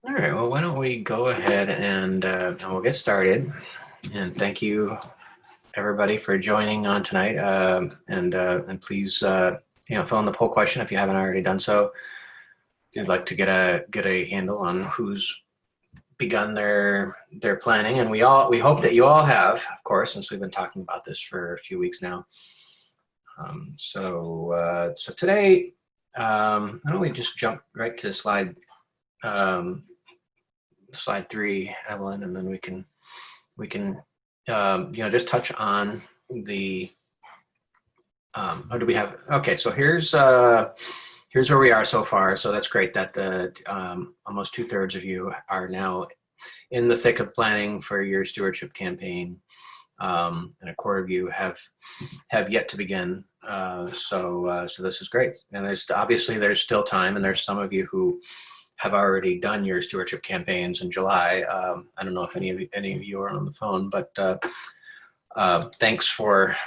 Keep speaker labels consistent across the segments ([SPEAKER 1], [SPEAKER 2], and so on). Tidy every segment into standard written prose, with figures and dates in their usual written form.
[SPEAKER 1] All right, well, why don't we go ahead and we'll get started. And thank you, everybody, for joining on tonight. And please, fill in the poll question if you haven't already done so. If you'd like to get a handle on who's begun their planning, and we hope that you all have, of course, since we've been talking about this for a few weeks now. So today, why don't we just jump right to um, slide 3, Evelyn, and then we can just touch on the. What do we have? Okay, so here's where we are so far. So that's great that the almost 2/3 of you are now in the thick of planning for your stewardship campaign, and a quarter of you have yet to begin. So this is great, and there's still time, and there's some of you who have already done your stewardship campaigns in July. I don't know if any of you are on the phone, but thanks for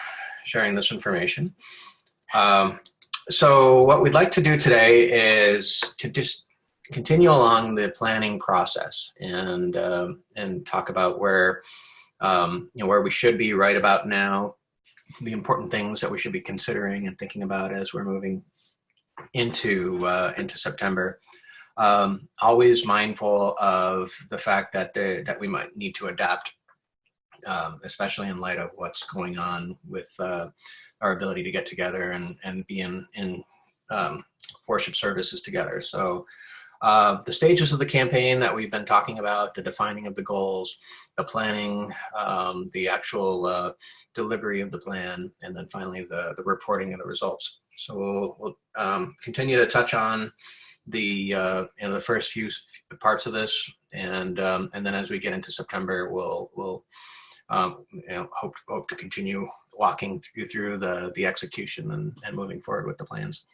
[SPEAKER 1] sharing this information. So what we'd like to do today is to just continue along the planning process and talk about where we should be right about now, the important things that we should be considering and thinking about as we're moving into September. Always mindful of the fact that we might need to adapt, especially in light of what's going on with our ability to get together and be in worship services together. So the stages of the campaign that we've been talking about, the defining of the goals, the planning, the actual delivery of the plan, and then finally the reporting of the results. So we'll continue to touch on the first few parts of this, and then as we get into September, we'll hope to continue walking you through the execution and moving forward with the plans.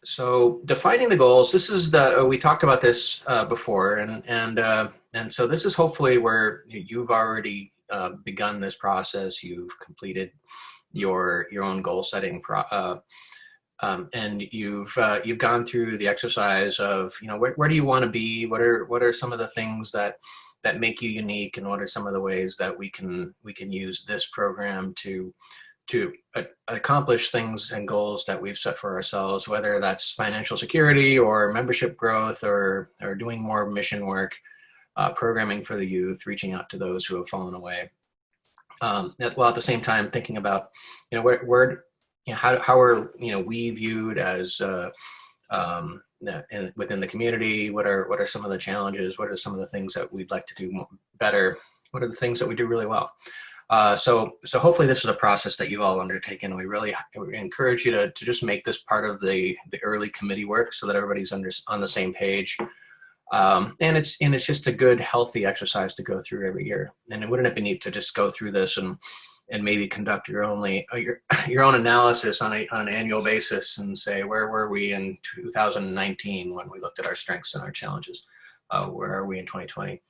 [SPEAKER 1] So defining the goals, this is we talked about this before, and so this is hopefully where you've already begun this process. You've completed your own goal setting and you've gone through the exercise of where do you want to be, what are some of the things that make you unique, and what are some of the ways that we can use this program to accomplish things and goals that we've set for ourselves, whether that's financial security or membership growth or doing more mission work, programming for the youth, reaching out to those who have fallen away. While at the same time thinking about where how are we viewed as within the community? What are some of the challenges? What are some of the things that we'd like to do better? What are the things that we do really well? So hopefully this is a process that you've all undertaken. We really encourage you to just make this part of the early committee work so that everybody's on the same page. And it's just a good, healthy exercise to go through every year. And wouldn't it be neat to just go through this and maybe conduct your own analysis on an annual basis and say, where were we in 2019 when we looked at our strengths and our challenges? Where are we in 2020?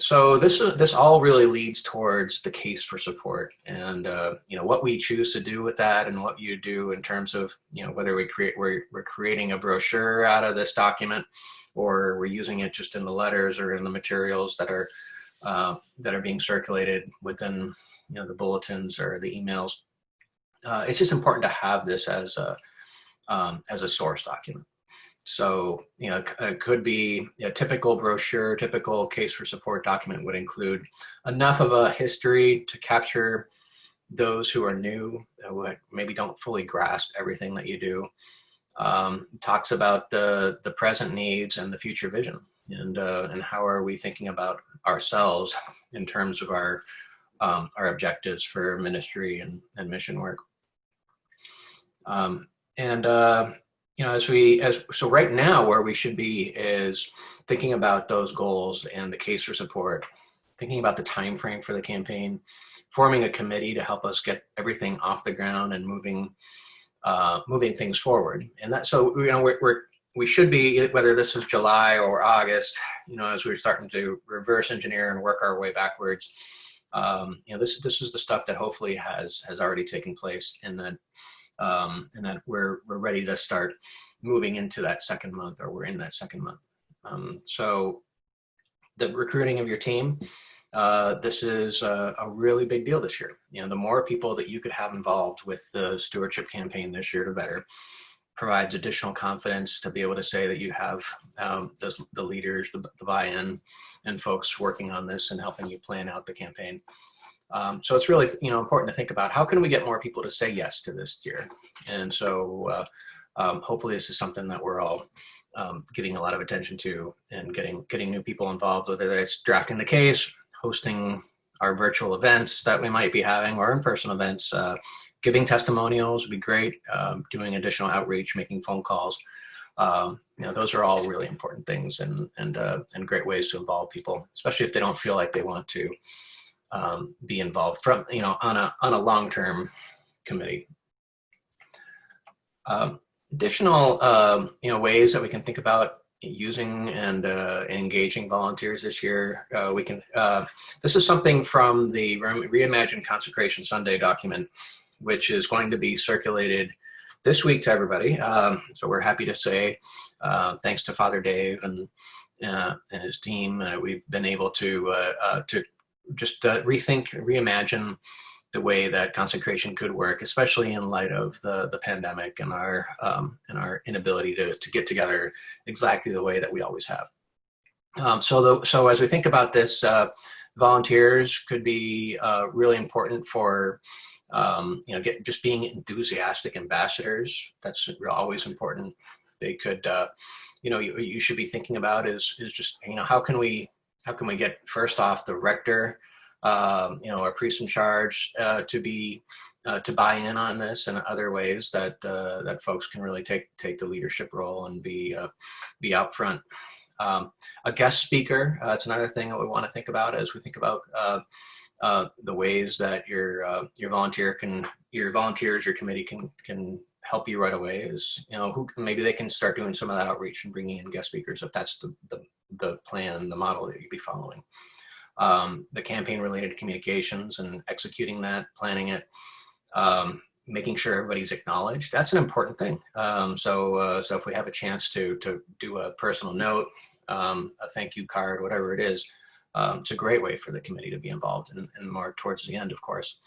[SPEAKER 1] So this all really leads towards the case for support, and what we choose to do with that, and what you do in terms of whether we're creating a brochure out of this document, or we're using it just in the letters or in the materials that are being circulated within the bulletins or the emails. It's just important to have this as a source document. So it could be a typical brochure, typical case for support document would include enough of a history to capture those who are new, who maybe don't fully grasp everything that you do. Talks about the present needs and the future vision, and how are we thinking about ourselves in terms of our objectives for ministry and mission work. So right now where we should be is thinking about those goals and the case for support, thinking about the time frame for the campaign, forming a committee to help us get everything off the ground and moving things forward. And that, so we should be, whether this is July or August, as we're starting to reverse engineer and work our way backwards. This is the stuff that hopefully has already taken place, and that we're ready to start moving into that second month, or we're in that second month. So the recruiting of your team, this is a really big deal this year. The more people that you could have involved with the stewardship campaign this year, the better. Provides additional confidence to be able to say that you have the leaders, the buy-in, and folks working on this and helping you plan out the campaign. So it's really important to think about how can we get more people to say yes to this year. And so hopefully this is something that we're all giving a lot of attention to, and getting new people involved, whether it's drafting the case, hosting our virtual events that we might be having, or in-person events. Giving testimonials would be great. Doing additional outreach, making phone calls. Those are all really important things, and great ways to involve people, especially if they don't feel like they want to be involved from on a long-term committee. Additional ways that we can think about using and engaging volunteers this year. This is something from the Reimagined Consecration Sunday document, which is going to be circulated this week to everybody. So we're happy to say, thanks to Father Dave and his team, we've been able to just reimagine the way that consecration could work, especially in light of the pandemic and our inability to get together exactly the way that we always have. So as we think about this, volunteers could be really important for just being enthusiastic ambassadors. That's always important. They could, you should be thinking about is just how can we get, first off, the rector, our priest in charge, to buy in on this, and other ways that folks can really take the leadership role and be out front. A guest speaker, that's another thing that we want to think about as we think about the ways that your volunteers, your committee can help you right away. Is who maybe they can start doing some of that outreach and bringing in guest speakers if that's the plan, the model that you'd be following. The campaign related communications and executing that, planning it, making sure everybody's acknowledged. That's an important thing. So if we have a chance to do a personal note, a thank you card, whatever it is, it's a great way for the committee to be involved, and more towards the end, of course.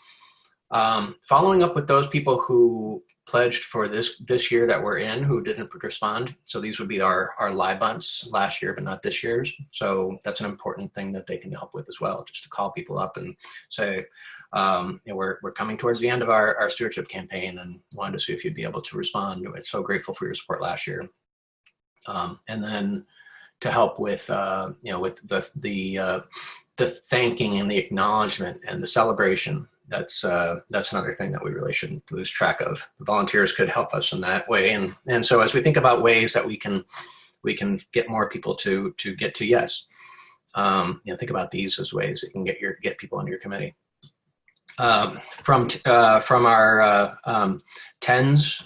[SPEAKER 1] Following up with those people who pledged for this year that we're in, who didn't respond. So these would be our live bunts last year, but not this year's. So that's an important thing that they can help with as well, just to call people up and say, we're coming towards the end of our stewardship campaign, and wanted to see if you'd be able to respond. We're so grateful for your support last year. And then to help with with the thanking and the acknowledgement and the celebration. That's another thing that we really shouldn't lose track of. Volunteers could help us in that way, and so as we think about ways that we can get more people to get to yes, think about these as ways that you can get people on your committee. From our TENS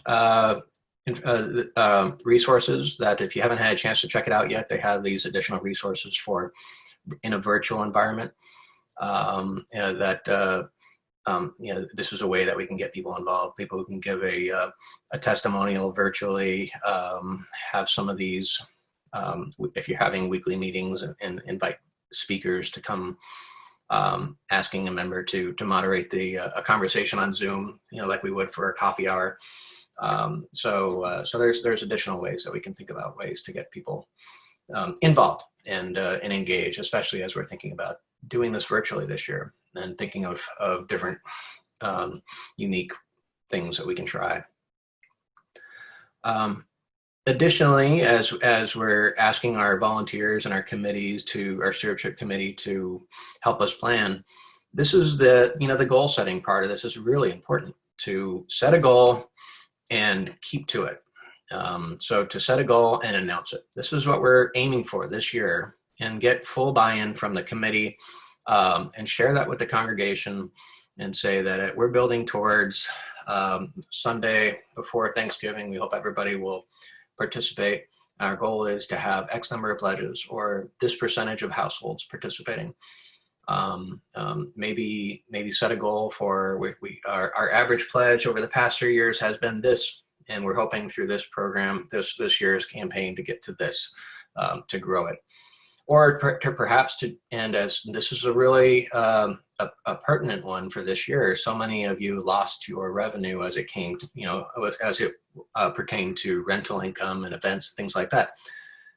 [SPEAKER 1] resources, that if you haven't had a chance to check it out yet, they have these additional resources for in a virtual environment. This is a way that we can get people involved, people who can give a testimonial virtually, have some of these, if you're having weekly meetings, and invite speakers to come, asking a member to moderate a conversation on Zoom, like we would for a coffee hour. So there's additional ways that we can think about ways to get people involved and engage, especially as we're thinking about doing this virtually this year, and thinking of different unique things that we can try. Additionally, as we're asking our volunteers and our committees, our stewardship committee, to help us plan, this is the goal setting part of this is really important, to set a goal and keep to it. So to set a goal and announce it. This is what we're aiming for this year, and get full buy-in from the committee, and share that with the congregation, and say that we're building towards Sunday before Thanksgiving. We hope everybody will participate. Our goal is to have X number of pledges, or this percentage of households participating. Maybe set a goal for our average pledge over the past 3 years has been this And we're hoping through this program, this year's campaign, to get to this, to grow it. Or to perhaps and as this is a really a pertinent one for this year, so many of you lost your revenue as it came to, as it pertained to rental income and events, things like that.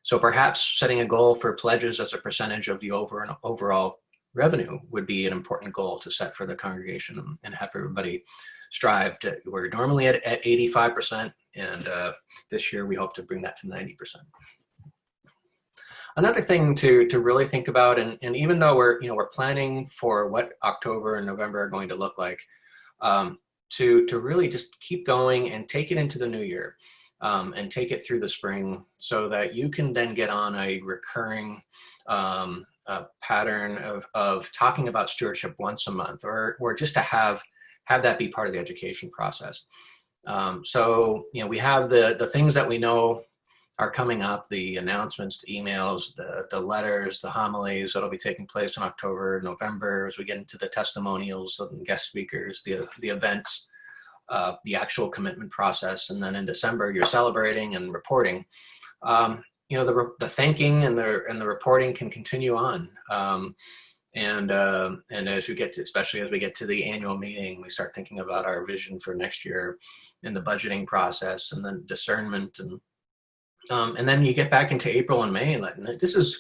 [SPEAKER 1] So perhaps setting a goal for pledges as a percentage of the overall revenue would be an important goal to set for the congregation, and have everybody strive to. We're normally at 85%, and this year we hope to bring that to 90%. Another thing to really think about, and even though we're planning for what October and November are going to look like, to really just keep going and take it into the new year, and take it through the spring, so that you can then get on a recurring pattern of talking about stewardship once a month, or just to have that be part of the education process. So we have the things that we know are coming up, the announcements, the emails, the letters, the homilies that'll be taking place in October, November, as we get into the testimonials and guest speakers, the events, the actual commitment process. And then in December, you're celebrating and reporting. The thanking and the reporting can continue on. And as we get to, especially as we get to the annual meeting, we start thinking about our vision for next year, and the budgeting process, and then discernment, and then you get back into April and May, and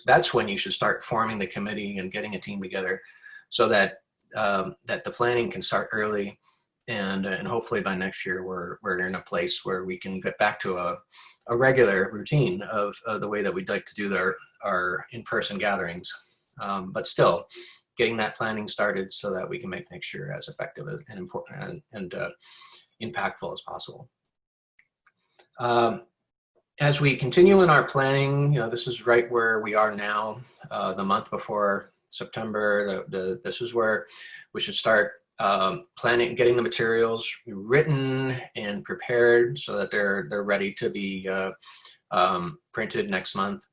[SPEAKER 1] that's when you should start forming the committee and getting a team together, so that the planning can start early, and hopefully by next year we're in a place where we can get back to a regular routine of the way that we'd like to do our in-person gatherings, but still getting that planning started so that we can make next year as effective and important and impactful as possible. As we continue in our planning, this is right where we are now, the month before September. This is where we should start planning, getting the materials written and prepared so that they're ready to be printed next month,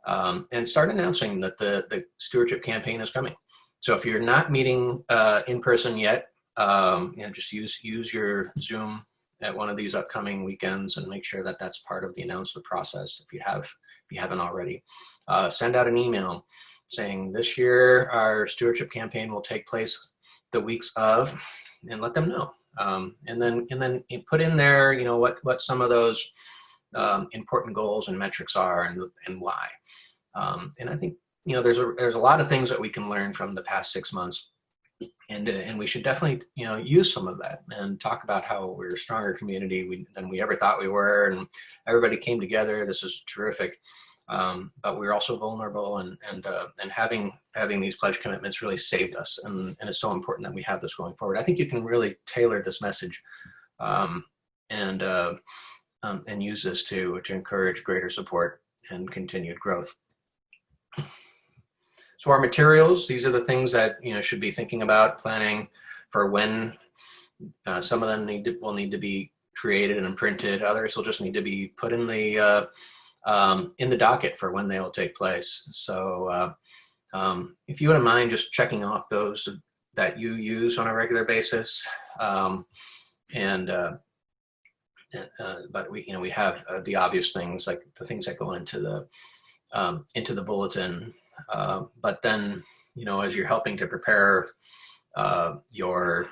[SPEAKER 1] and start announcing that the stewardship campaign is coming. So if you're not meeting in person yet, just use your Zoom at one of these upcoming weekends, and make sure that that's part of the announcement process. If you haven't already, send out an email saying this year our stewardship campaign will take place the weeks of, and let them know. And then put in there, what some of those important goals and metrics are, and why. And I think there's a lot of things that we can learn from the past 6 months. And we should definitely, use some of that and talk about how we're a stronger community than we ever thought we were, and everybody came together. This is terrific, but we're also vulnerable, and having these pledge commitments really saved us, and it's so important that we have this going forward. I think you can really tailor this message, and use this to encourage greater support and continued growth. So our materials, these are the things that should be thinking about, planning for when. Some of them will need to be created and printed. Others will just need to be put in the docket for when they will take place. So if you wouldn't mind just checking off those that you use on a regular basis, but we have the obvious things, like the things that go into the bulletin. But then, as you're helping to prepare your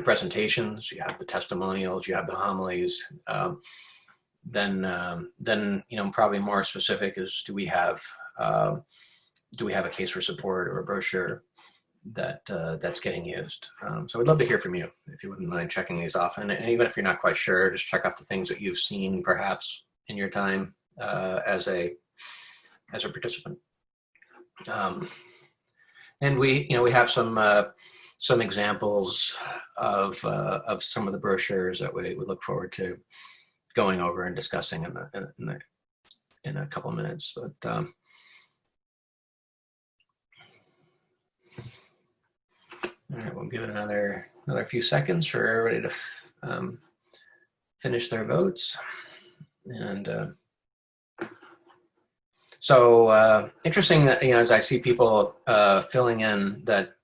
[SPEAKER 1] presentations, you have the testimonials, you have the homilies. Then probably more specific is, do we have a case for support or a brochure that's getting used? So we'd love to hear from you if you wouldn't mind checking these off. And even if you're not quite sure, just check out the things that you've seen perhaps in your time as a participant. And we have some examples of some of the brochures that we look forward to going over and discussing in a couple of minutes. But all right, we'll give it another few seconds for everybody to finish their votes. And so interesting that, as I see people filling in, that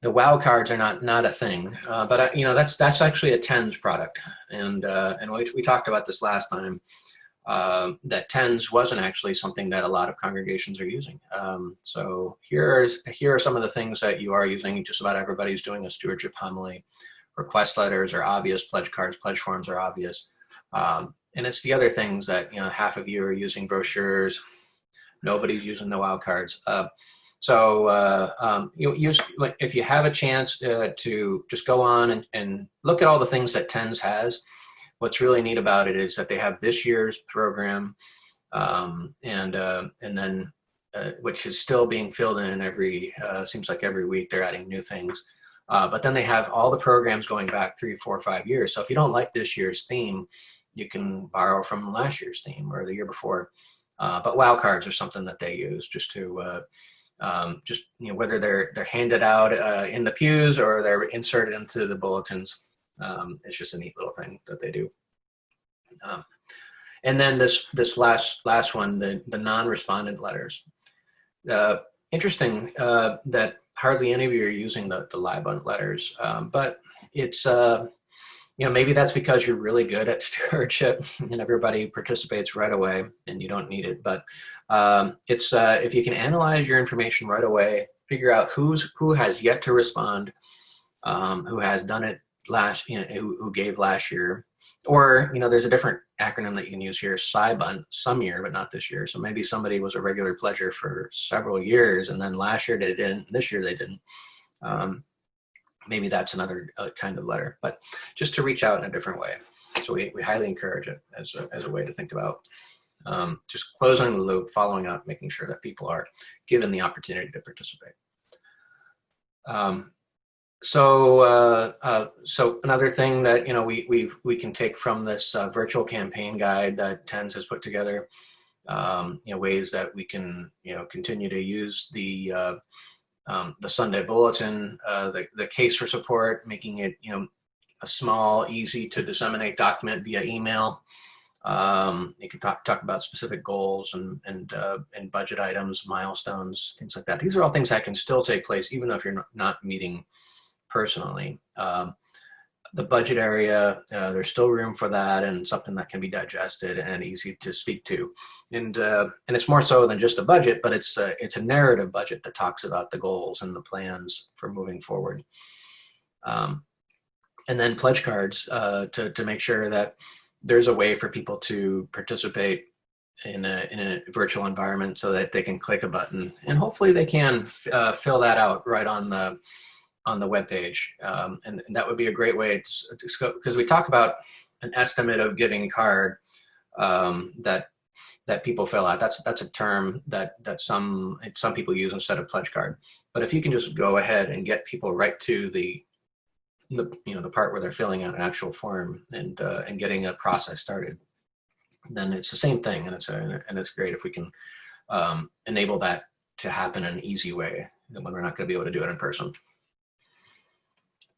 [SPEAKER 1] the wow cards are not a thing, but you know, that's actually a TENS product, and we talked about this last time. That TENS wasn't actually something that a lot of congregations are using. So here are some of the things that you are using. Just about everybody's doing a stewardship homily. Request letters are obvious. Pledge cards, pledge forms are obvious. And it's the other things that, you know, half of you are using brochures. Nobody's using the wow cards. You use, like, if you have a chance to just go on and look at all the things that TENS has. What's really neat about it is that they have this year's program, and then which is still being filled in seems like every week they're adding new things. But then they have all the programs going back 3, 4, 5 years. So if you don't like this year's theme, you can borrow from last year's theme or the year before. But wow cards are something that they use just to you know, whether they're handed out in the pews or they're inserted into the bulletins. It's just a neat little thing that they do. And then this last one, the non-respondent letters. Interesting that hardly any of you are using the Libun letters, but it's you know, maybe that's because you're really good at stewardship and everybody participates right away and you don't need it. But it's if you can analyze your information right away, figure out who has yet to respond, who has done it last, you know, who gave last year, or, you know, there's a different acronym that you can use here, SIBUN, some year, but not this year. So maybe somebody was a regular pledger for several years and then last year they didn't, this year they didn't. Maybe that's another kind of letter, but just to reach out in a different way. So we highly encourage it as a way to think about just closing the loop, following up, making sure that people are given the opportunity to participate. So another thing that, you know, we can take from this virtual campaign guide that TENS has put together, you know, ways that we can, you know, continue to use the Sunday bulletin, the case for support, making it, you know, a small, easy to disseminate document via email. You can talk about specific goals and budget items, milestones, things like that. These are all things that can still take place even if you're not meeting personally. The budget area, there's still room for that and something that can be digested and easy to speak to. And it's more so than just a budget, but it's a narrative budget that talks about the goals and the plans for moving forward. And then pledge cards to make sure that there's a way for people to participate in a virtual environment so that they can click a button and hopefully they can fill that out right on the webpage, and that would be a great way to because we talk about an estimate of giving card that people fill out. That's a term that some people use instead of pledge card. But if you can just go ahead and get people right to the you know, the part where they're filling out an actual form and getting a process started, then it's the same thing, and it's great if we can enable that to happen in an easy way when we're not going to be able to do it in person.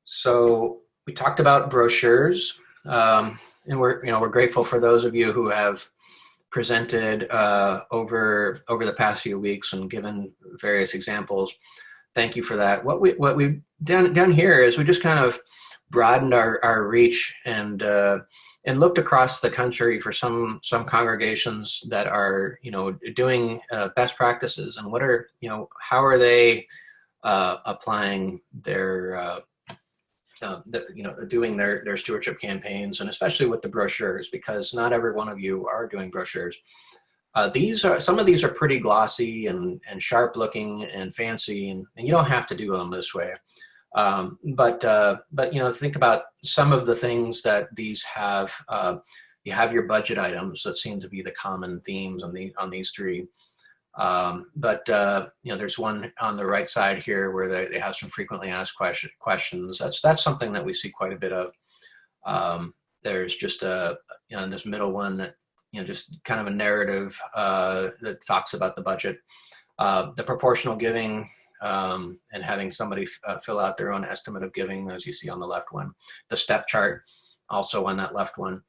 [SPEAKER 1] So we talked about brochures, and we're grateful for those of you who have presented over the past few weeks and given various examples. Thank you for that. What we've done here is we just kind of broadened our reach and looked across the country for some congregations that are, you know, doing best practices and what are, you know, how are they applying their you know, doing their stewardship campaigns, and especially with the brochures, because not every one of you are doing brochures. Some of these are pretty glossy and sharp looking and fancy, and you don't have to do them this way. But you know, think about some of the things that these have. You have your budget items that seem to be the common themes on these three. But you know, there's one on the right side here where they have some frequently asked questions. That's something that we see quite a bit of. There's just you know, this middle one that, you know, just kind of a narrative that talks about the budget, the proportional giving, and having somebody fill out their own estimate of giving, as you see on the left one, the step chart also on that left one.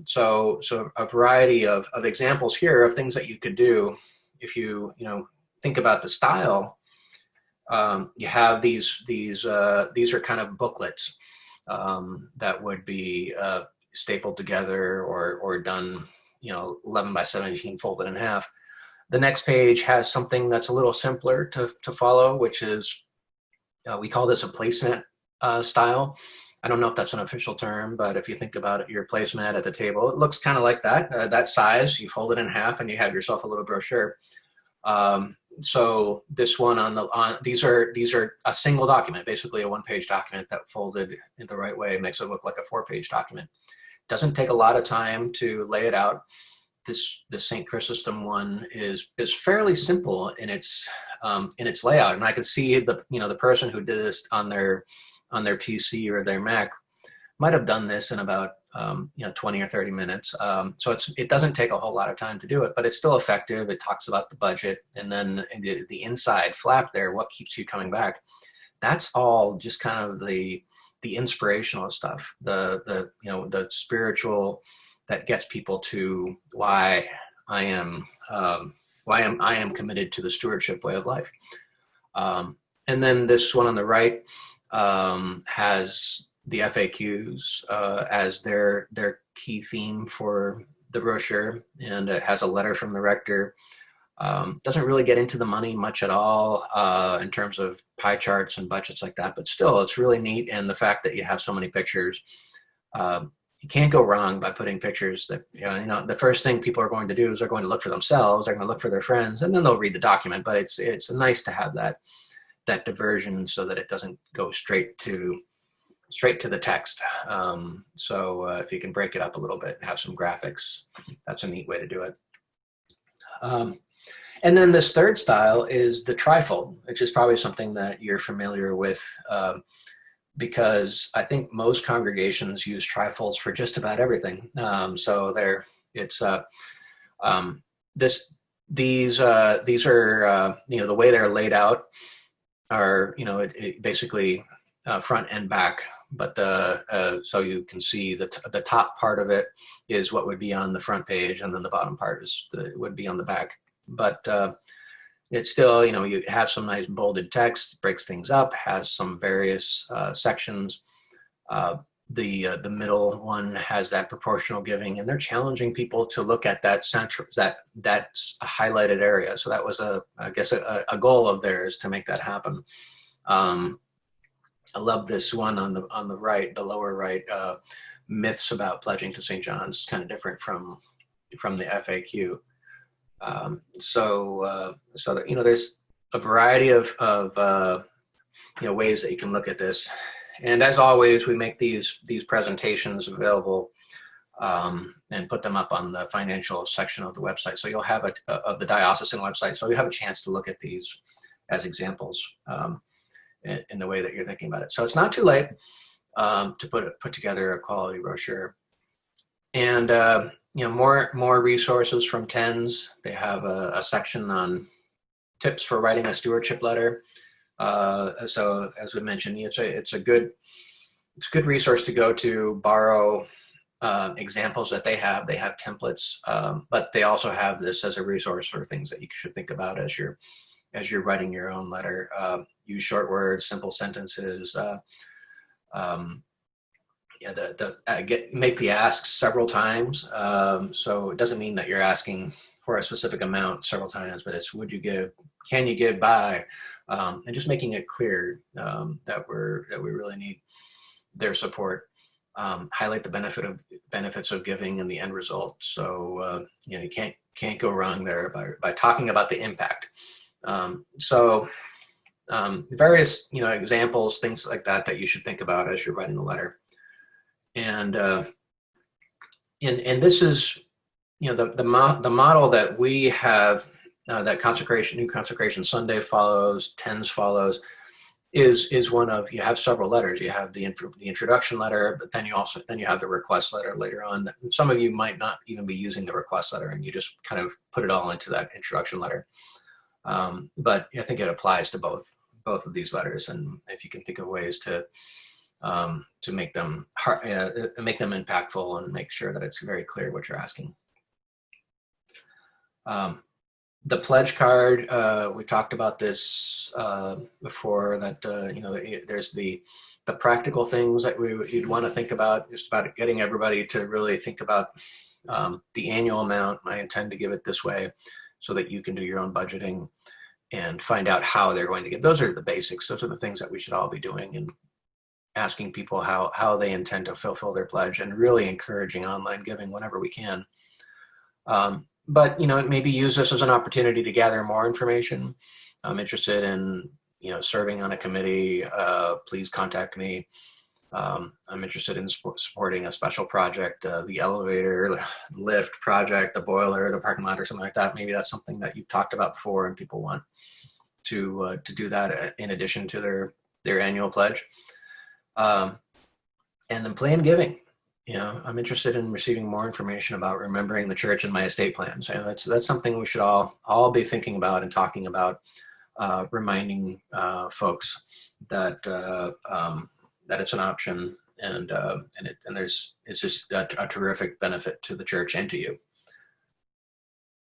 [SPEAKER 1] So a variety of examples here of things that you could do if you know, think about the style. You have these are kind of booklets that would be stapled together or done, 11 by 17 folded in half. The next page has something that's a little simpler to follow, which is, we call this a placemat style. I don't know if that's an official term, but if you think about it, your placemat at the table, it looks kind of like that. That size, you fold it in half and you have yourself a little brochure. So this one these are a single document, basically a one-page document that folded in the right way makes it look like a 4-page document. Doesn't take a lot of time to lay it out. This St. Chrysostom one is fairly simple in its layout, and I could see the person who did this on their PC or their Mac might have done this in about 20 or 30 minutes. So it doesn't take a whole lot of time to do it, but it's still effective. It talks about the budget, and then the inside flap there, what keeps you coming back. That's all just kind of the inspirational stuff, the spiritual that gets people to why I am committed to the stewardship way of life. And then this one on the right has the FAQs as their key theme for the brochure, and it has a letter from the rector. Doesn't really get into the money much at all in terms of pie charts and budgets like that, but still, it's really neat. And the fact that you have so many pictures, you can't go wrong by putting pictures that, the first thing people are going to do is they're going to look for themselves, they're going to look for their friends, and then they'll read the document. But it's nice to have that diversion so that it doesn't go straight to the text. So if you can break it up a little bit and have some graphics, that's a neat way to do it. And then this third style is the trifold, which is probably something that you're familiar with, because I think most congregations use trifolds for just about everything. So these are the way they're laid out are it basically front and back. But so you can see the top part of it is what would be on the front page, and then the bottom part would be on the back. But it's still, you have some nice bolded text, breaks things up, has some various sections. The middle one has that proportional giving, and they're challenging people to look at that central, that's a highlighted area. So that was a goal of theirs to make that happen. I love this one on the right, the lower right, myths about pledging to St. John's, kind of different from the FAQ. So there's a variety of ways that you can look at this. And as always, we make these presentations available and put them up on the financial section of the website. So you'll have of the diocesan website. So you have a chance to look at these as examples in the way that you're thinking about it. So it's not too late to put together a quality brochure. And more resources from TENS. They have a section on tips for writing a stewardship letter. So as we mentioned, it's a good resource to go to, borrow examples that they have. They have templates, but they also have this as a resource for things that you should think about as you're writing your own letter. Use short words, simple sentences. Make the asks several times. So it doesn't mean that you're asking for a specific amount several times, but it's would you give, can you give by, and just making it clear that we really need their support. Highlight the benefits of giving and the end result. So you can't go wrong there by talking about the impact. Various examples, things like that you should think about as you're writing the letter. And this is the model that we have, that New Consecration Sunday follows, TENS follows, is one of, you have several letters. You have the introduction letter, but then you have the request letter later on. Some of you might not even be using the request letter, and you just kind of put it all into that introduction letter. But I think it applies to both of these letters, and if you can think of ways to make them impactful and make sure that it's very clear what you're asking. The pledge card, we talked about this before, that there's the practical things that you'd want to think about, just about getting everybody to really think about the annual amount. I intend to give it this way, so that you can do your own budgeting and find out how they're going to give. Those are the basics. Those are the things that we should all be doing, and asking people how they intend to fulfill their pledge, and really encouraging online giving whenever we can. But maybe use this as an opportunity to gather more information. I'm interested in serving on a committee. Please contact me. I'm interested in supporting a special project, the elevator, lift project, the boiler, the parking lot, or something like that. Maybe that's something that you've talked about before, and people want to do that in addition to their annual pledge. And then plan giving. I'm interested in receiving more information about remembering the church in my estate plans. And that's something we should all be thinking about and talking about, reminding folks that that it's an option, and it's just a terrific benefit to the church and to you.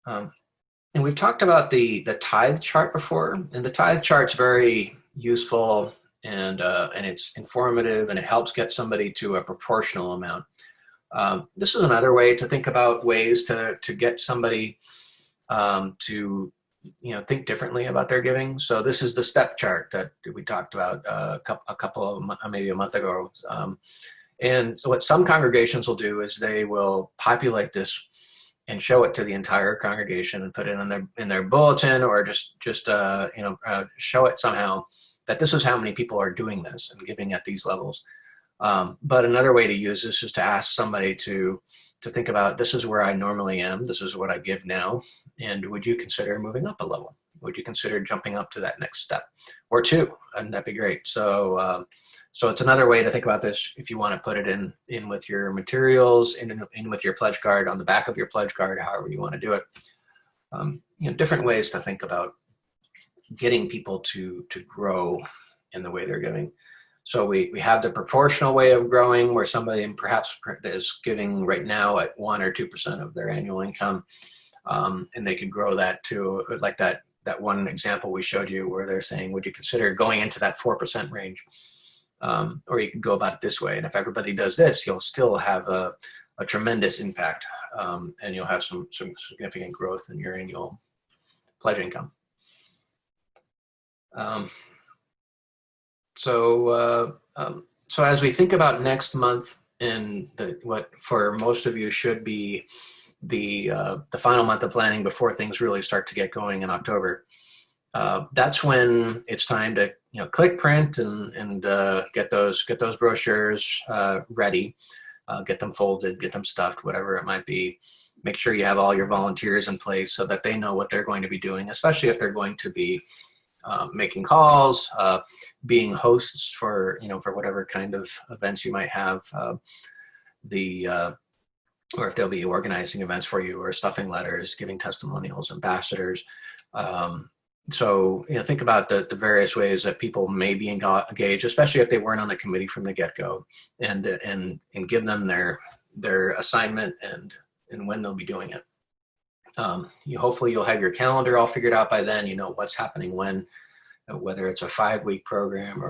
[SPEAKER 1] And we've talked about the tithe chart before, and the tithe chart's very useful, and it's informative, and it helps get somebody to a proportional amount. This is another way to think about ways to get somebody to think differently about their giving. So this is the step chart that we talked about maybe a month ago. And so what some congregations will do is they will populate this and show it to the entire congregation and put it in their bulletin, or just show it somehow that this is how many people are doing this and giving at these levels. But another way to use this is to ask somebody to think about, this is where I normally am, this is what I give now, and would you consider moving up a level? Would you consider jumping up to that next step or two? And that'd be great. So it's another way to think about this. If you want to put it in with your materials, in with your pledge card, on the back of your pledge card, however you want to do it. Different ways to think about getting people to grow in the way they're giving. So we have the proportional way of growing, where somebody perhaps is giving right now at 1 or 2% of their annual income, and they could grow that to, like that one example we showed you, where they're saying, would you consider going into that 4% range? Or you could go about it this way, and if everybody does this, you'll still have a tremendous impact, and you'll have some significant growth in your annual pledge income. So as we think about next month, and what for most of you should be the final month of planning before things really start to get going in October, that's when it's time to click print and get those brochures ready, get them folded, get them stuffed, whatever it might be. Make sure you have all your volunteers in place so that they know what they're going to be doing, especially if they're going to be making calls, being hosts for whatever kind of events you might have, or if they'll be organizing events for you, or stuffing letters, giving testimonials, ambassadors. So think about the various ways that people may be engaged, especially if they weren't on the committee from the get-go, and give them their assignment and when they'll be doing it. Hopefully you'll have your calendar all figured out by then. What's happening when, whether it's a 5-week program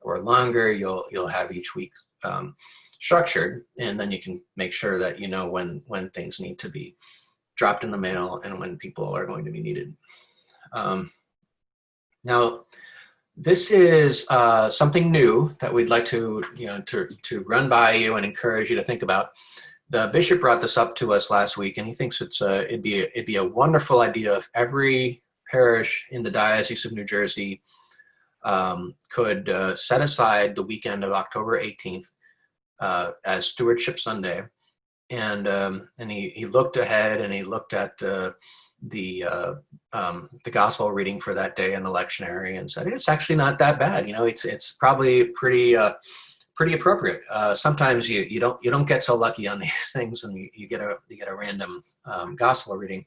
[SPEAKER 1] or longer. You'll have each week structured, and then you can make sure that when things need to be dropped in the mail and when people are going to be needed. Now, this is something new that we'd like to run by you and encourage you to think about. The bishop brought this up to us last week, and he thinks it'd be a wonderful idea if every parish in the Diocese of New Jersey could set aside the weekend of October 18th as Stewardship Sunday. And he looked ahead, and he looked at the gospel reading for that day in the lectionary, and said it's actually not that bad. It's probably pretty appropriate. Sometimes you don't get so lucky on these things, and you get a random gospel reading.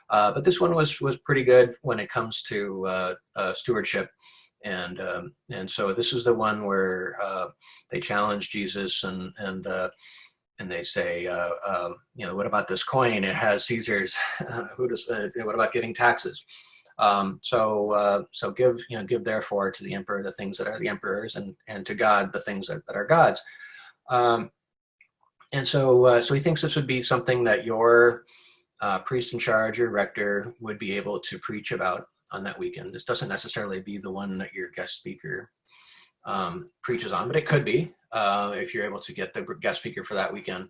[SPEAKER 1] But this one was pretty good when it comes to stewardship, and so this is the one where they challenge Jesus and and they say, what about this coin? It has Caesar's. What about giving taxes? So give therefore to the emperor the things that are the emperor's, and to God the things that are God's. So he thinks this would be something that your priest in charge, your rector, would be able to preach about on that weekend. This doesn't necessarily be the one that your guest speaker preaches on, but it could be if you're able to get the guest speaker for that weekend.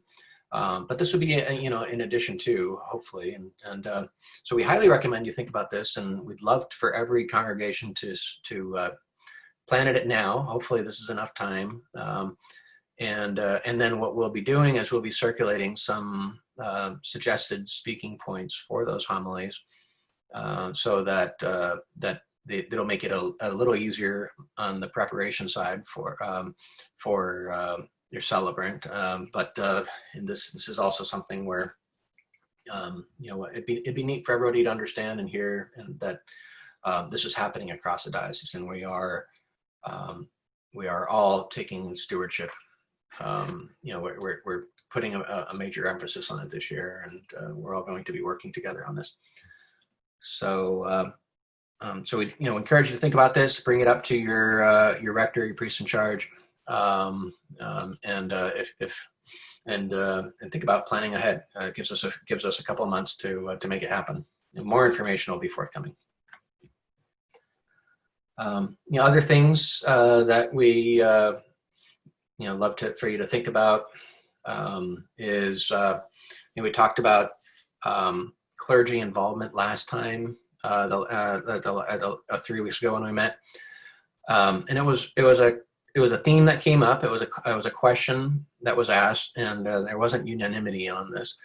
[SPEAKER 1] But this would be, in addition to, hopefully. And so we highly recommend you think about this, and we'd love for every congregation to plan it now. Hopefully this is enough time. And then what we'll be doing is we'll be circulating some suggested speaking points for those homilies, so that it'll make it a little easier on the preparation side for your celebrant. But this is also something where it'd be neat for everybody to understand and hear, and that this is happening across the diocese, and we are all taking stewardship. We're putting a major emphasis on it this year, and we're all going to be working together on this. So we encourage you to think about this, bring it up to your rector, your priest in charge, and think about planning ahead. It gives us a couple of months to make it happen. And more information will be forthcoming. Other things that we love for you to think about is we talked about clergy involvement last time, 3 weeks ago when we met, and it was a theme that came up. It was a question that was asked, and there wasn't unanimity on this.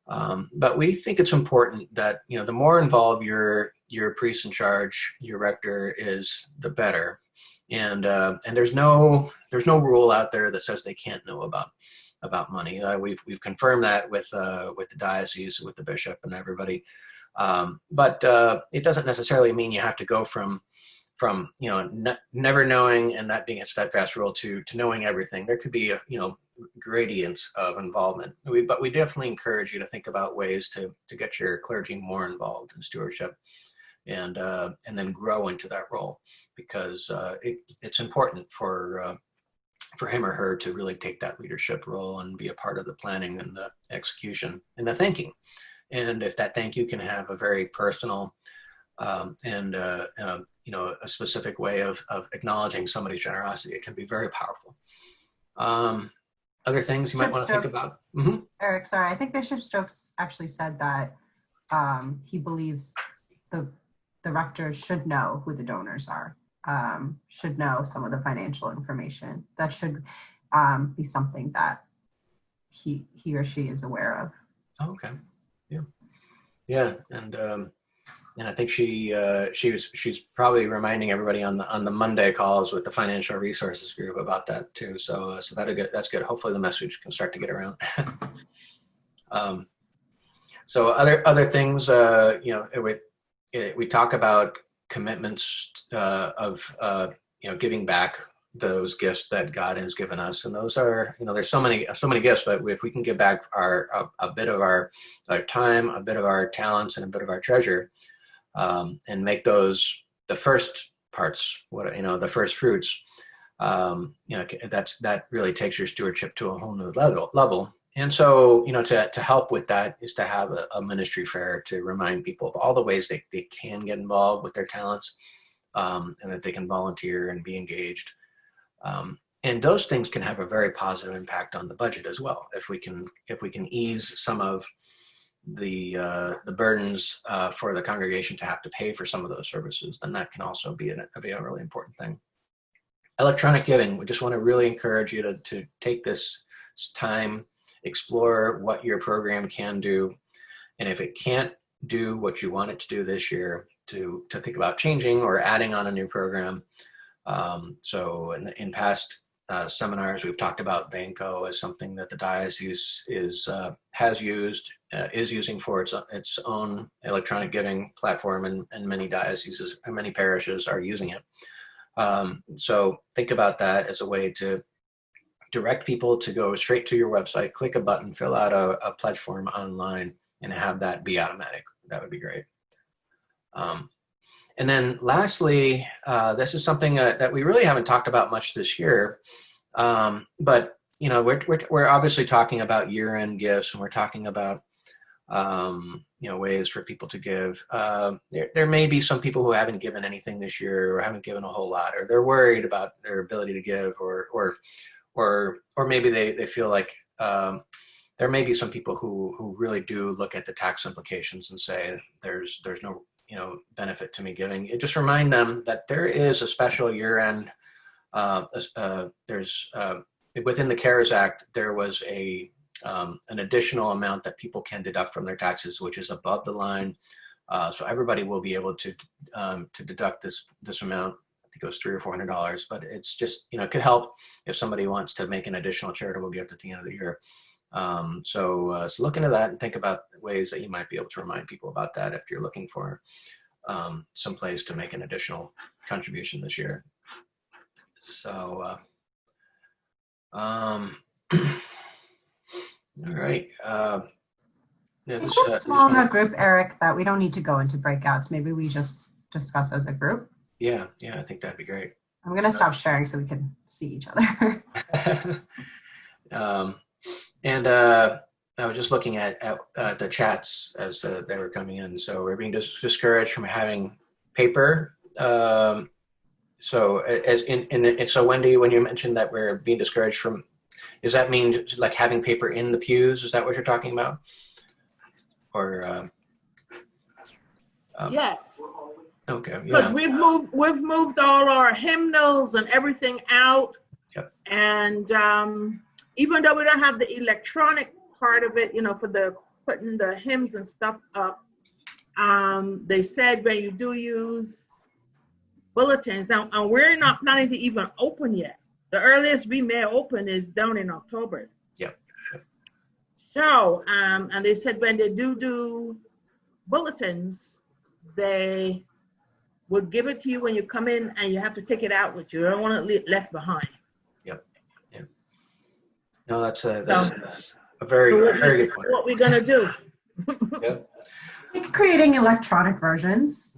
[SPEAKER 1] But we think it's important that the more involved your priest in charge, your rector is, the better. And there's no rule out there that says they can't know about money. We've confirmed that with the diocese, with the bishop, and everybody. But it doesn't necessarily mean you have to go from never knowing and that being a steadfast rule to knowing everything. There could be gradients of involvement. But we definitely encourage you to think about ways to get your clergy more involved in stewardship, and then grow into that role, because it's important for him or her to really take that leadership role and be a part of the planning and the execution and the thinking. And if that thank you can have a very personal and a specific way of acknowledging somebody's generosity, it can be very powerful. Other things you might want to think about. Mm-hmm.
[SPEAKER 2] Eric, sorry, I think Bishop Stokes actually said that he believes the rector should know who the donors are, should know some of the financial information. That should be something that he or she is aware of.
[SPEAKER 1] Oh, okay. Yeah, and I think she's probably reminding everybody on the Monday calls with the financial resources group about that too. So that's good. Hopefully the message can start to get around. So other things, we talk about commitments of giving back those gifts that God has given us, and those are, there's so many gifts, but if we can give back a bit of our time, a bit of our talents, and a bit of our treasure, and make those the first parts, the first fruits, that really takes your stewardship to a whole new level. And so, to help with that is to have a ministry fair to remind people of all the ways they can get involved with their talents, and that they can volunteer and be engaged. And those things can have a very positive impact on the budget as well. If we can ease some of the burdens for the congregation to have to pay for some of those services, then that can also be a really important thing. Electronic giving, we just want to really encourage you to take this time, explore what your program can do, and if it can't do what you want it to do this year, to think about changing or adding on a new program. So in past seminars, we've talked about Banco as something that the diocese is using for its own electronic giving platform, and many dioceses and many parishes are using it. So think about that as a way to direct people to go straight to your website, click a button, fill out a pledge form online, and have that be automatic. That would be great. And then lastly, this is something that we really haven't talked about much this year, but you know, we're obviously talking about year-end gifts, and we're talking about you know, ways for people to give. There may be some people who haven't given anything this year, or haven't given a whole lot, or they're worried about their ability to give, or maybe they feel like there may be some people who really do look at the tax implications and say there's no, you know, benefit to me giving. It just remind them that there is a special year-end. There's within the CARES Act, there was an additional amount that people can deduct from their taxes, which is above the line. So everybody will be able to deduct this amount. I think it was $300 or $400, but it's just, you know, it could help if somebody wants to make an additional charitable gift at the end of the year. So look into that and think about ways that you might be able to remind people about that if you're looking for some place to make an additional contribution this year. So, all right. Yeah,
[SPEAKER 2] I think we're small enough group, Eric, that we don't need to go into breakouts. Maybe we just discuss as a group.
[SPEAKER 1] Yeah, I think that'd be great.
[SPEAKER 2] I'm going to stop sharing so we can see each other.
[SPEAKER 1] And I was just looking at the chats as they were coming in. So we're being discouraged from having paper. So so Wendy, when you mentioned that we're being discouraged from, does that mean like having paper in the pews? Is that what you're talking about? Or
[SPEAKER 3] yes.
[SPEAKER 1] Okay.
[SPEAKER 3] Because
[SPEAKER 1] Yeah.
[SPEAKER 3] we've moved all our hymnals and everything out.
[SPEAKER 1] Yep.
[SPEAKER 3] And even though we don't have the electronic part of it, you know, for the putting the hymns and stuff up, they said when you do use bulletins, and we're not planning to even open yet. The earliest we may open is down in October.
[SPEAKER 1] Yep.
[SPEAKER 3] So, and they said when they do bulletins, they would give it to you when you come in, and you have to take it out with you. You don't want it left behind.
[SPEAKER 1] Yep. Yeah. No, that's a very good point.
[SPEAKER 3] What we're gonna do?
[SPEAKER 1] Yep.
[SPEAKER 2] I think creating electronic versions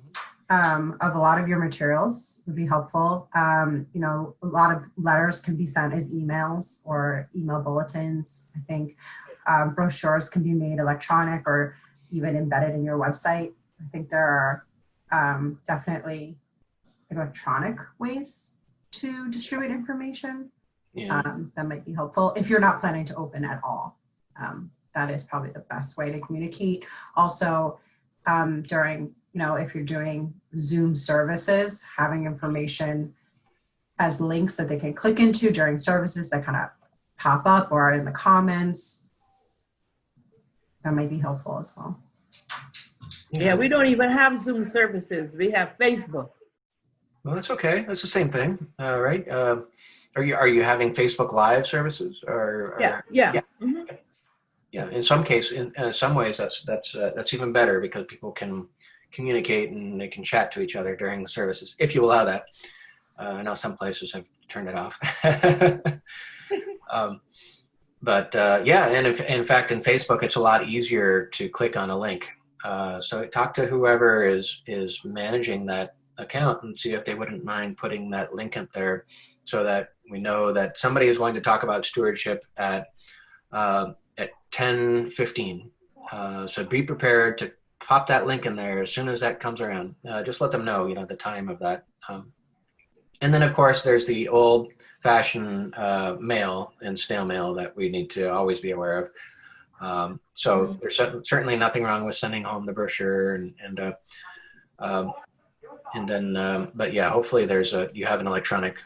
[SPEAKER 2] of a lot of your materials would be helpful. You know, a lot of letters can be sent as emails or email bulletins. I think brochures can be made electronic or even embedded in your website. I think there are definitely electronic ways to distribute information.
[SPEAKER 1] Yeah.
[SPEAKER 2] That might be helpful if you're not planning to open at all. That is probably the best way to communicate. Also, during, you know, if you're doing Zoom services, having information as links that they can click into during services that kind of pop up or in the comments, that might be helpful as well.
[SPEAKER 3] Yeah, we don't even have Zoom services. We have Facebook.
[SPEAKER 1] Well, that's okay. That's the same thing, right? Are you having Facebook Live services?
[SPEAKER 3] Yeah. Mm-hmm.
[SPEAKER 1] Yeah. In some cases, in some ways, that's even better because people can communicate and they can chat to each other during the services if you allow that. I know some places have turned it off. But yeah, and in fact, in Facebook, it's a lot easier to click on a link. So talk to whoever is managing that account and see if they wouldn't mind putting that link up there so that we know that somebody is going to talk about stewardship at 10:15. So be prepared to pop that link in there as soon as that comes around. Just let them know, you know, the time of that. And then, of course, there's the old-fashioned mail and snail mail that we need to always be aware of. So there's certainly nothing wrong with sending home the brochure and then, but yeah, hopefully you have an electronic,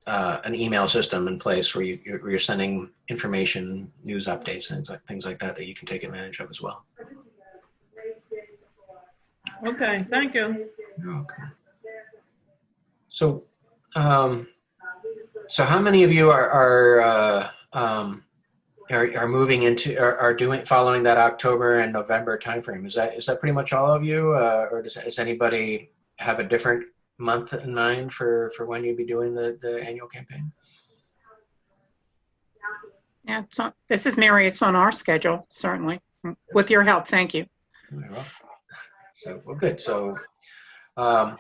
[SPEAKER 1] an email system in place where you're sending information, news updates, things like that you can take advantage of as well.
[SPEAKER 3] Okay, thank you.
[SPEAKER 1] Okay. So, so how many of you are moving into following that October and November timeframe? Is that pretty much all of you, or does anybody have a different month in mind for when you'd be doing the annual campaign?
[SPEAKER 4] Yeah, this is Mary. It's on our schedule, certainly. With your help, thank you.
[SPEAKER 1] Very well. So, well, good. So, and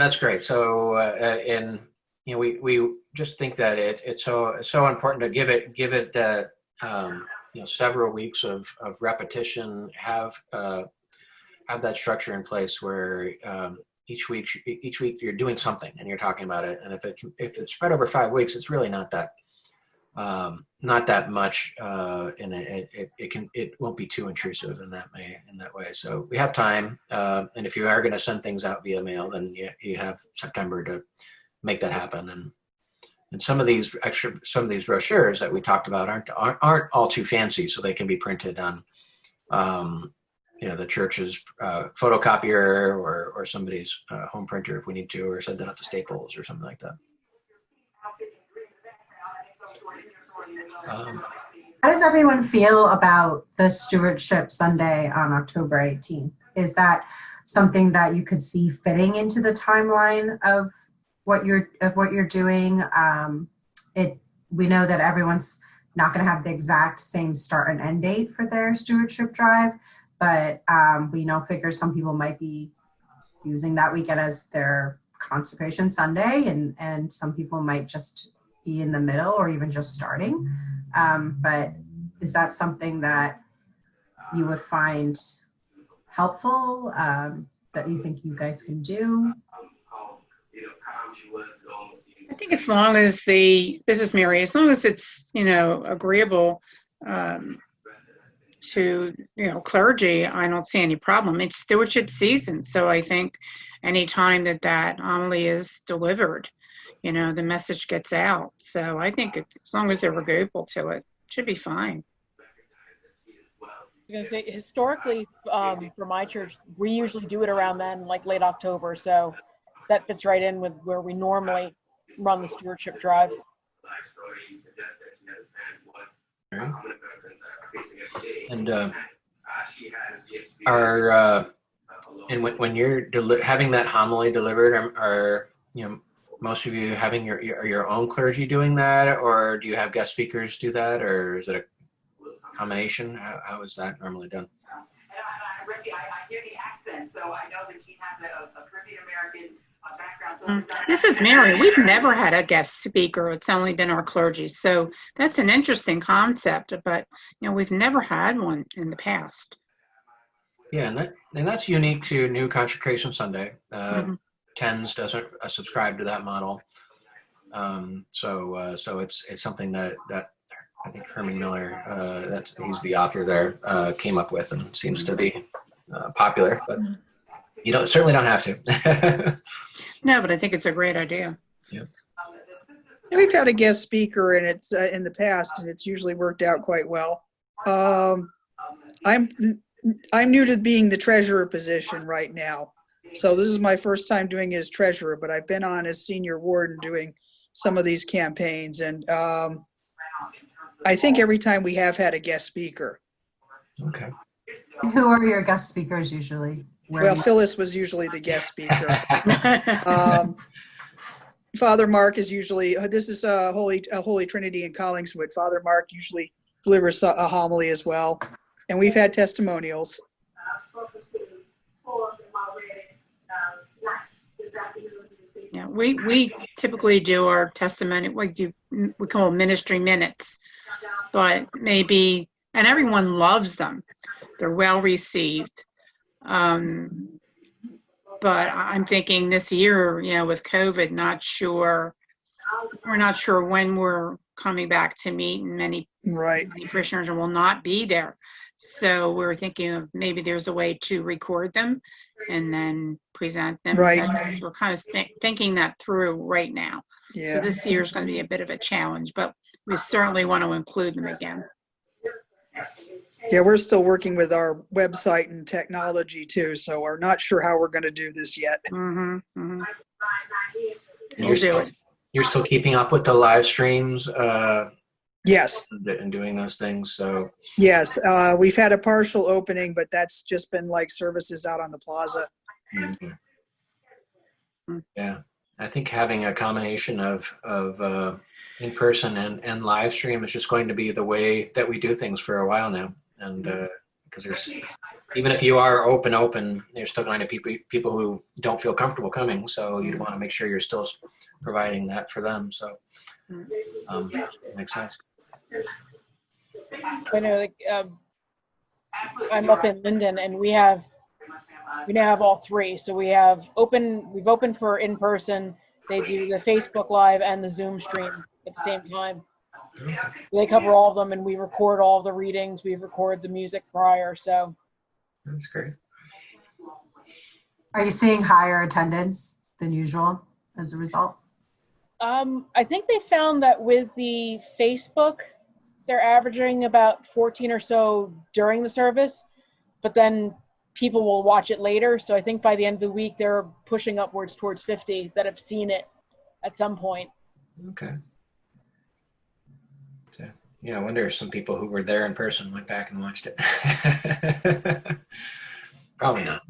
[SPEAKER 1] that's great. So, and we just think that it's so important to give it that several weeks of repetition. Have that structure in place where each week you're doing something and you're talking about it. And if it's spread over 5 weeks, it's really not that much, and it won't be too intrusive in that way. So we have time, and if you are going to send things out via mail, then you have September to make that happen. And some of these brochures that we talked about aren't all too fancy, so they can be printed on the church's photocopier or somebody's home printer if we need to, or send that out to Staples or something like that.
[SPEAKER 2] How does everyone feel about the Stewardship Sunday on October 18th? Is that something that you could see fitting into the timeline of what you're doing? We know that everyone's not going to have the exact same start and end date for their stewardship drive, but we figure some people might be using that weekend as their Consecration Sunday, and some people might just be in the middle or even just starting. But is that something that you would find helpful, that you think you guys can do?
[SPEAKER 4] I think as long as this is Mary, as long as it's, agreeable to, clergy, I don't see any problem. It's stewardship season. So I think any time that homily is delivered, the message gets out. So I think as long as they're agreeable to it, should be fine.
[SPEAKER 5] Because historically, for my church, we usually do it around then, like late October. So that fits right in with where we normally run the stewardship drive.
[SPEAKER 1] Right. And when you're having that homily delivered, are most of you having your own clergy doing that, or do you have guest speakers do that, or is it a combination? How is that normally done?
[SPEAKER 6] I hear the accent, so I know that she has a Caribbean American background. So
[SPEAKER 4] this is Mary. We've never had a guest speaker. It's only been our clergy. So that's an interesting concept, but we've never had one in the past. Yeah,
[SPEAKER 1] and that's unique to New Consecration Sunday. TENS doesn't subscribe to that model, so it's something that I think Herman Miller, he's the author there, came up with, and seems to be popular. But you certainly don't have to.
[SPEAKER 4] No, but I think it's a great idea.
[SPEAKER 1] Yeah.
[SPEAKER 7] We've had a guest speaker, and it's in the past, and it's usually worked out quite well. I'm new to being the treasurer position right now, so this is my first time doing as treasurer. But I've been on as senior warden doing some of these campaigns, and I think every time we have had a guest speaker.
[SPEAKER 1] Okay.
[SPEAKER 2] Who are your guest speakers usually?
[SPEAKER 7] Well, Phyllis was usually the guest speaker. Father Mark is usually, this is Holy Trinity in Collingswood. Father Mark usually delivers a homily as well. And we've had testimonials.
[SPEAKER 4] Yeah, we typically do our testimony, we call them ministry minutes, but maybe, and everyone loves them. They're well received. But I'm thinking this year, with COVID, we're not sure when we're coming back to meet, and many parishioners will not be there. So we're thinking of maybe there's a way to record them and then present them.
[SPEAKER 7] Right.
[SPEAKER 4] We're kind of thinking that through right now.
[SPEAKER 7] Yeah.
[SPEAKER 4] So this year is going to be a bit of a challenge, but we certainly want to include them again.
[SPEAKER 7] Yeah, we're still working with our website and technology too, so we're not sure how we're going to do this yet.
[SPEAKER 4] Mm-hmm.
[SPEAKER 1] And you're still keeping up with the live streams?
[SPEAKER 7] Yes.
[SPEAKER 1] And doing those things. So
[SPEAKER 7] yes, we've had a partial opening, but that's just been like services out on the plaza.
[SPEAKER 1] Mm-hmm. Yeah. I think having a combination of in person and live stream is just going to be the way that we do things for a while now. And because there's, even if you are open, there's still going to be people who don't feel comfortable coming. So you'd want to make sure you're still providing that for them. So makes sense.
[SPEAKER 5] I know, like, I'm up in Linden, and we now have all three. So we've opened for in person. They do the Facebook Live and the Zoom stream at the same time.
[SPEAKER 1] Okay.
[SPEAKER 5] They cover all of them, and we record all the readings. We record the music prior. So
[SPEAKER 1] That's great.
[SPEAKER 2] Are you seeing higher attendance than usual as a result?
[SPEAKER 5] I think they found that with the Facebook, they're averaging about 14 or so during the service, but then people will watch it later. So I think by the end of the week, they're pushing upwards towards 50 that have seen it at some point.
[SPEAKER 1] Okay. So, yeah, I wonder if some people who were there in person went back and watched it. Probably not.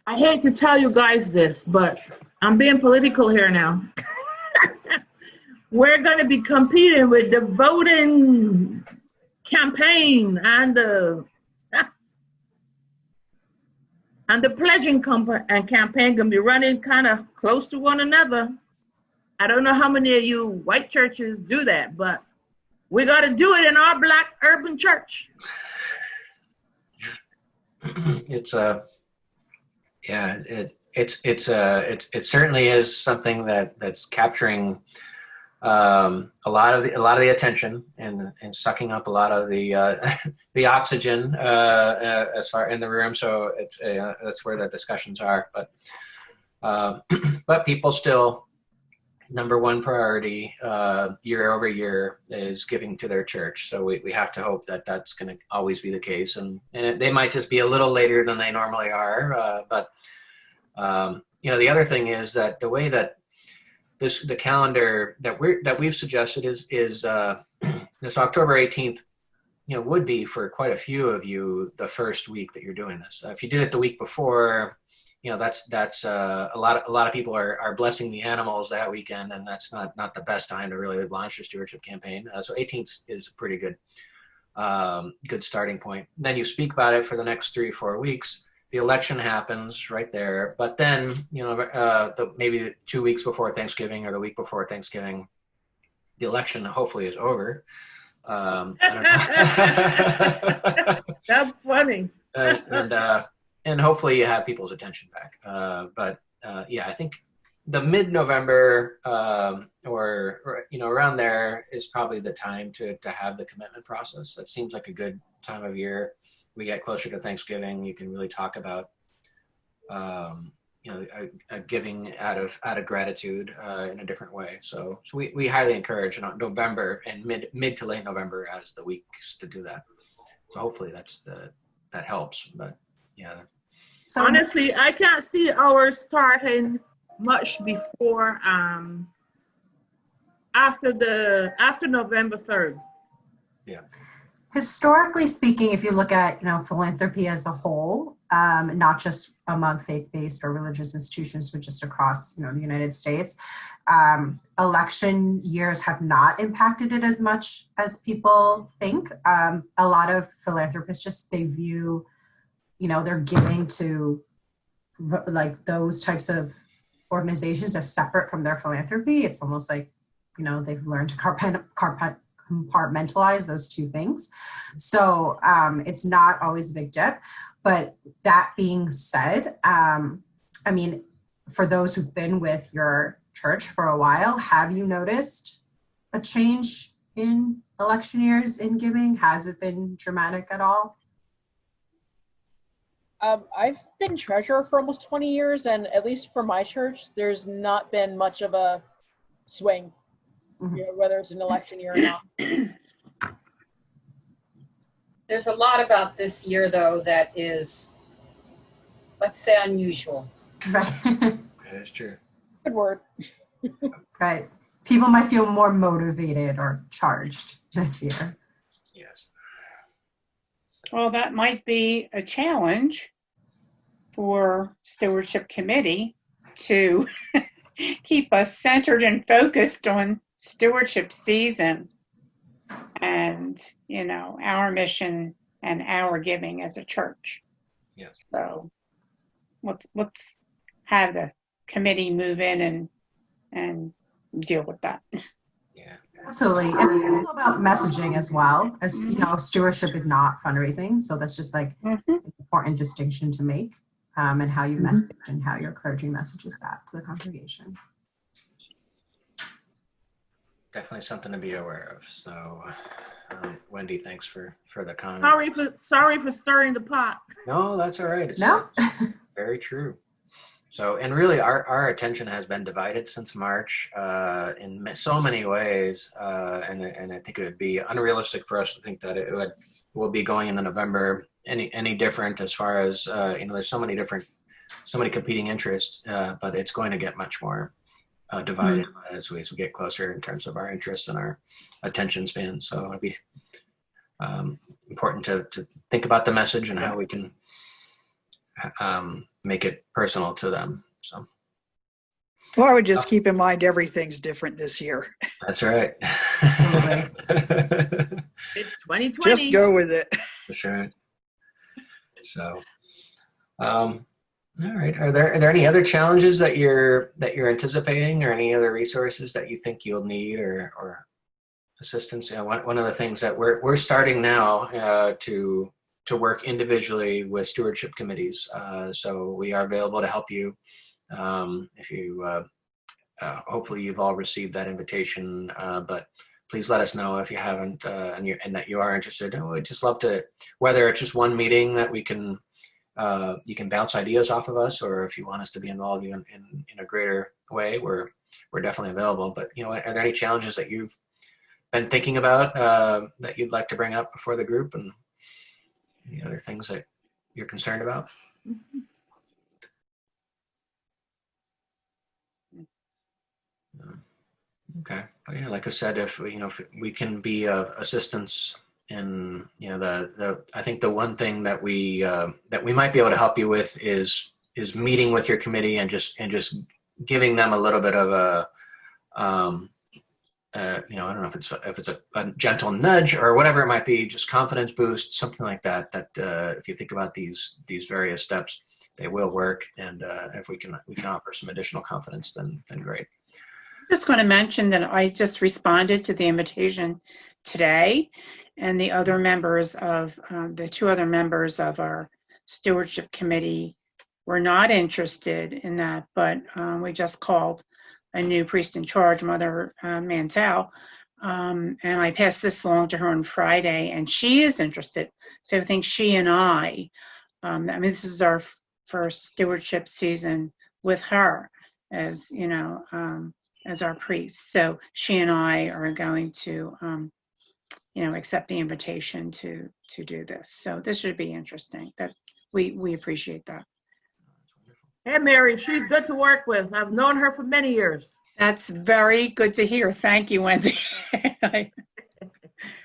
[SPEAKER 3] I hate to tell you guys this, but I'm being political here now. We're going to be competing with the voting campaign and the pledging campaign going to be running kind of close to one another. I don't know how many of you white churches do that, but we got to do it in our Black urban church.
[SPEAKER 1] It certainly is something that's capturing a lot of the attention and sucking up a lot of the oxygen as far in the room. So that's where the discussions are. But people still, number one priority year over year is giving to their church. So we have to hope that that's going to always be the case. And they might just be a little later than they normally are. But the other thing is that the way that the calendar that we've suggested is this October 18th, would be for quite a few of you the first week that you're doing this. If you did it the week before, that's a lot of people are blessing the animals that weekend, and that's not the best time to really launch your stewardship campaign. So 18th is a pretty good starting point. Then you speak about it for the next 3 or 4 weeks. The election happens right there, but then maybe 2 weeks before Thanksgiving or the week before Thanksgiving, the election hopefully is over. I don't know.
[SPEAKER 3] That's funny.
[SPEAKER 1] And hopefully you have people's attention back. But I think the mid-November or around there is probably the time to have the commitment process. That seems like a good time of year. We get closer to Thanksgiving, you can really talk about a giving out of gratitude in a different way. So we highly encourage November and mid to late November as the weeks to do that. So hopefully that helps. But yeah.
[SPEAKER 3] So honestly, I can't see ours starting much before after November 3rd.
[SPEAKER 1] Yeah.
[SPEAKER 2] Historically speaking, if you look at philanthropy as a whole, not just among faith-based or religious institutions, but just across the United States, election years have not impacted it as much as people think. A lot of philanthropists they view they're giving to like those types of organizations as separate from their philanthropy. It's almost like they've learned to compartmentalize those two things. So it's not always a big dip. But that being said, for those who've been with your church for a while, have you noticed a change in election years in giving? Has it been dramatic at all?
[SPEAKER 5] I've been treasurer for almost 20 years, and at least for my church, there's not been much of a swing. Whether it's an election year or not.
[SPEAKER 8] There's a lot about this year, though, that is, let's say, unusual.
[SPEAKER 2] Right.
[SPEAKER 1] That's true.
[SPEAKER 5] Good word.
[SPEAKER 2] Right. People might feel more motivated or charged this year.
[SPEAKER 1] Yes.
[SPEAKER 4] Well, that might be a challenge for Stewardship Committee to keep us centered and focused on stewardship season and, our mission and our giving as a church.
[SPEAKER 1] Yes.
[SPEAKER 4] So let's have the committee move in and deal with that.
[SPEAKER 1] Yeah.
[SPEAKER 2] Absolutely. And it's also about messaging as well. As you know, stewardship is not fundraising. So that's just like an important distinction to make, and how you message and how your clergy messages that to the congregation.
[SPEAKER 1] Definitely something to be aware of. So, Wendy, thanks for the comment.
[SPEAKER 3] Sorry for stirring the pot.
[SPEAKER 1] No, that's all right. It's
[SPEAKER 2] No?
[SPEAKER 1] very true. So, and really, our attention has been divided since March in so many ways, and I think it would be unrealistic for us to think that will be going in the November any different as far as there's so many competing interests, but it's going to get much more divided as we get closer in terms of our interests and our attention span. So it'd be important to think about the message and how we can make it personal to them. So,
[SPEAKER 7] Well, I would just keep in mind everything's different this year.
[SPEAKER 1] that's right.
[SPEAKER 3] It's 2020.
[SPEAKER 7] Just go with it.
[SPEAKER 1] That's right. So, all right. Are there any other challenges that you're anticipating, or any other resources that you think you'll need, or assistance? One of the things that we're starting now to work individually with stewardship committees. So we are available to help you. If you hopefully you've all received that invitation, but please let us know if you haven't, and that you are interested. And we'd just love to, whether it's just one meeting that we can, you can bounce ideas off of us, or if you want us to be involved in a greater way, we're definitely available. But are there any challenges that you've been thinking about that you'd like to bring up before the group, and any other things that you're concerned about? Okay, but yeah, like I said, if we can be of assistance in I think the one thing that we might be able to help you with is meeting with your committee and just giving them a little bit of a I don't know if it's a gentle nudge or whatever it might be, just confidence boost, something like that. That if you think about these various steps, they will work, and if we can offer some additional confidence, then great.
[SPEAKER 4] I'm just going to mention that I just responded to the invitation today, and the other members of the two other members of our stewardship committee were not interested in that, but we just called a new priest in charge, Mother Mantel, and I passed this along to her on Friday, and she is interested. So I think she and I mean, this is our first stewardship season with her as as our priest. So she and I are going to accept the invitation to do this. So this should be interesting. That we appreciate that.
[SPEAKER 3] Hey, Mary, she's good to work with. I've known her for many years.
[SPEAKER 4] That's very good to hear. Thank you, Wendy.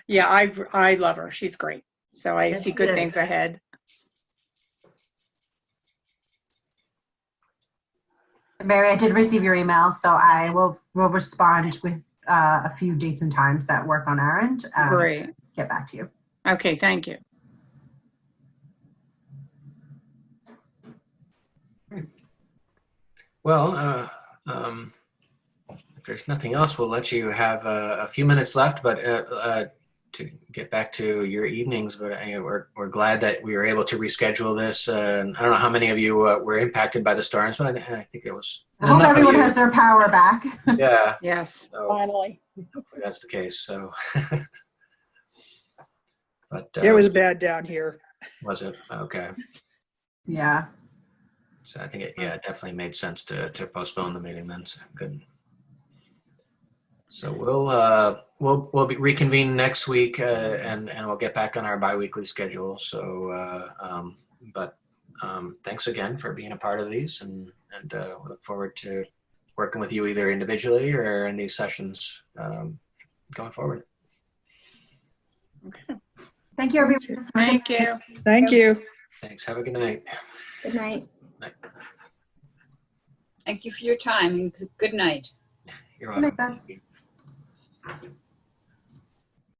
[SPEAKER 4] Yeah, I love her. She's great. So I see good things ahead.
[SPEAKER 2] Mary, I did receive your email, so I will respond with a few dates and times that work on our end.
[SPEAKER 4] Great.
[SPEAKER 2] Get back to you.
[SPEAKER 4] Okay, thank you.
[SPEAKER 1] Well, if there's nothing else, we'll let you have a few minutes left, but to get back to your evenings. But we're glad that we were able to reschedule this. I don't know how many of you were impacted by the storms, but I think it was.
[SPEAKER 2] I hope everyone has their power back.
[SPEAKER 1] Yeah.
[SPEAKER 4] Yes.
[SPEAKER 1] So
[SPEAKER 5] Finally.
[SPEAKER 1] hopefully that's the case. So. But
[SPEAKER 7] It was bad down here.
[SPEAKER 1] Was it? Okay.
[SPEAKER 2] Yeah.
[SPEAKER 1] So I think it definitely made sense to postpone the meeting then. So good. So we'll reconvene next week and we'll get back on our biweekly schedule. So but thanks again for being a part of these, and we look forward to working with you either individually or in these sessions going forward.
[SPEAKER 4] Okay.
[SPEAKER 2] Thank you, everyone.
[SPEAKER 4] Thank you.
[SPEAKER 7] Thank you.
[SPEAKER 1] Thanks. Have a good night.
[SPEAKER 2] Good night.
[SPEAKER 1] Night.
[SPEAKER 8] Thank you for your time and good night.
[SPEAKER 1] You're
[SPEAKER 2] Good
[SPEAKER 1] welcome.
[SPEAKER 2] night, Ben.